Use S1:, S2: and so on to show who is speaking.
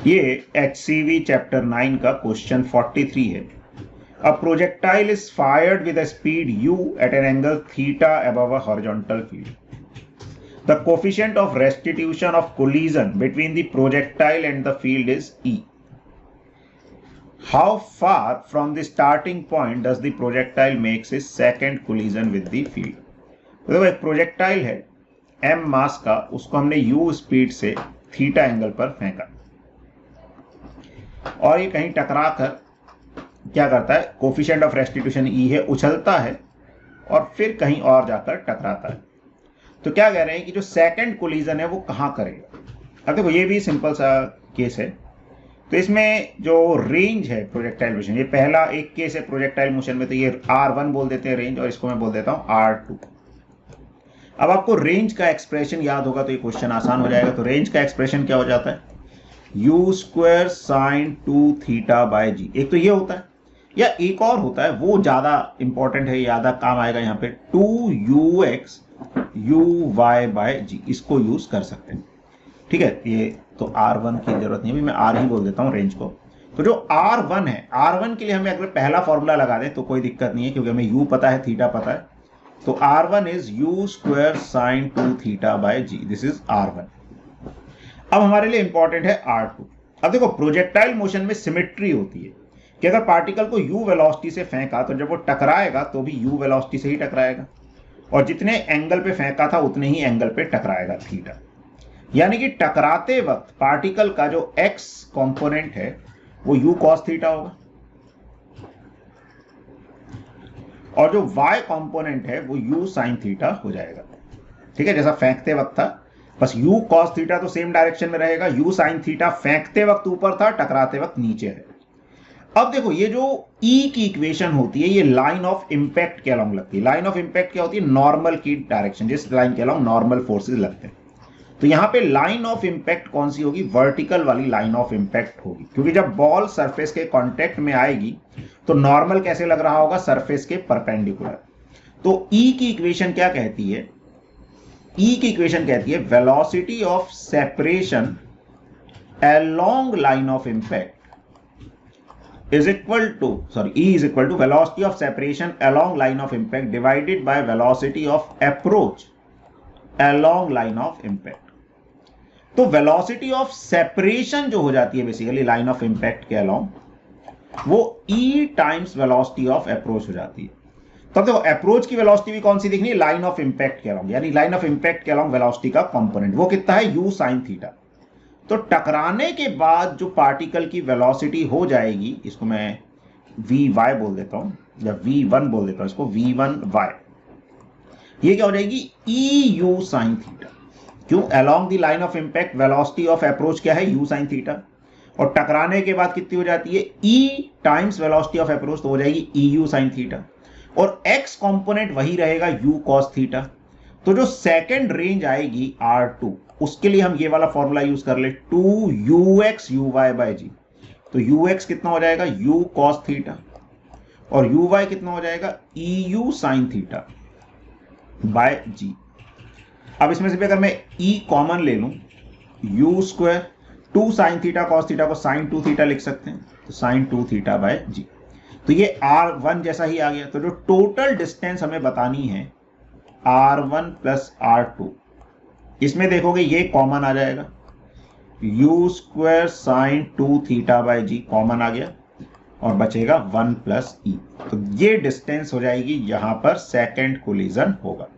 S1: ये HCV chapter 9 का question 43 है। A projectile is fired with a speed u at an angle theta above a horizontal field. The coefficient of restitution of collision between the projectile and the field is E. How far from the starting point does the projectile makes its second collision with the field? तो देखो एक projectile है m मास का, उसको हमने u speed से theta angle पर फेंका और ये कहीं टकरा कर क्या करता है, कोफिशिएंट ऑफ रेस्टिट्यूशन ई है, उछलता है और फिर कहीं और जाकर टकराता है। तो क्या कह रहे हैं कि जो सेकंड कोलिजन है वो कहाँ करेगा। अब देखो ये भी सिंपल सा केस है। तो इसमें जो रेंज है प्रोजेक्टाइल मोशन, ये पहला एक केस है प्रोजेक्टाइल मोशन में, तो ये R1 बोल देते हैं रेंज, और इसको मैं बोल देता हूँ R2। अब आपको रेंज का एक्सप्रेशन याद होगा तो ये क्वेश्चन आसान हो जाएगा। तो रेंज का एक्सप्रेशन क्या हो जाता है, u square sine 2 theta by g. एक तो ये होता है, या एक और होता है, वो ज्यादा इंपॉर्टेंट है, ज्यादा काम आएगा यहाँ पे, 2ux uy बाय जी, इसको यूज कर सकते हैं। ठीक है, ये तो R1 की जरूरत नहीं है, मैं R ही बोल देता हूँ रेंज को। तो जो R1 है, R1 के लिए हमें अगर पहला फॉर्मूला लगा दें तो कोई दिक्कत नहीं है, क्योंकि हमें u पता है, थीटा पता है। तो R1 is u square sine 2 theta by g, this is R1। अब हमारे लिए इंपॉर्टेंट है R2। अब देखो प्रोजेक्टाइल मोशन में सिमेट्री होती है कि अगर पार्टिकल को u वेलोसिटी से फेंका तो जब वो टकराएगा तो भी u वेलोसिटी से ही टकराएगा, और जितने एंगल पे फेंका था उतने ही एंगल पे टकराएगा, थीटा। यानी कि टकराते वक्त पार्टिकल का जो x कंपोनेंट है वो u cos थीटा होगा, और जो y कंपोनेंट है वो u sin थीटा हो जाएगा। ठीक है, जैसा फेंकते वक्त था, बस u cos थीटा तो सेम डायरेक्शन में रहेगा, u sin थीटा फेंकते वक्त ऊपर था, टकराते वक्त नीचे है। अब देखो ये जो E की इक्वेशन होती है ये लाइन ऑफ इंपैक्ट के अलोंग लगती है। लाइन ऑफ इंपैक्ट क्या होती है, नॉर्मल की डायरेक्शन, जिस लाइन के अलोंग नॉर्मल फोर्सेस लगते हैं। तो यहां पे लाइन ऑफ इंपैक्ट कौन सी होगी, वर्टिकल वाली लाइन ऑफ इंपैक्ट होगी, क्योंकि जब बॉल सरफेस के कांटेक्ट में आएगी तो नॉर्मल कैसे लग रहा होगा, सरफेस के परपेंडिकुलर। तो E की इक्वेशन क्या कहती है, E की इक्वेशन कहती है velocity of separation along line of impact is equal to, E is equal to velocity of separation along line of impact divided by velocity of approach along line of impact। तो velocity of separation जो हो जाती है basically line of impact के along, वो E times velocity of approach हो जाती है। तब देखो अप्रोच की वेलोसिटी भी कौन सी दिखनी है, लाइन ऑफ इम्पैक्ट के along, यानी लाइन ऑफ इम्पैक्ट के along वेलोसिटी का कंपोनेंट, वो कितना है, u sin थीटा। तो टकराने के बाद जो पार्टिकल की वेलोसिटी हो जाएगी, इसको मैं Vy बोल देता हूं, या V1 बोल देता हूं, इसको V1y, ये क्या हो जाएगी, EU sin थीटा। क्यों, along the line of impact velocity of approach क्या है, u sin थीटा, और टकराने के बाद कितनी हो जाती है, E times velocity of approach, तो हो जाएगी EU sin थीटा, और x कंपोनेंट वही रहेगा u cos थीटा। तो जो सेकंड रेंज आएगी R2, उसके लिए हम ये वाला फॉर्मूला यूज कर ले, 2ux uy बाय जी। तो ux कितना हो जाएगा, u cos थीटा, और uy कितना हो जाएगा, eu sin थीटा बाय जी। अब इसमें से भी अगर मैं e कॉमन ले लूं, u square 2 sin theta cos theta को sin 2 थीटा लिख सकते हैं, तो sin 2 थीटा बाय जी। तो ये R1 जैसा ही आ गया। तो जो टोटल डिस्टेंस हमें बतानी है R1 प्लस R2, इसमें देखोगे ये कॉमन आ जाएगा, u square sine 2 theta by g common आ गया, और बचेगा 1 प्लस ई। तो ये डिस्टेंस हो जाएगी, यहां पर सेकंड कोलिजन होगा।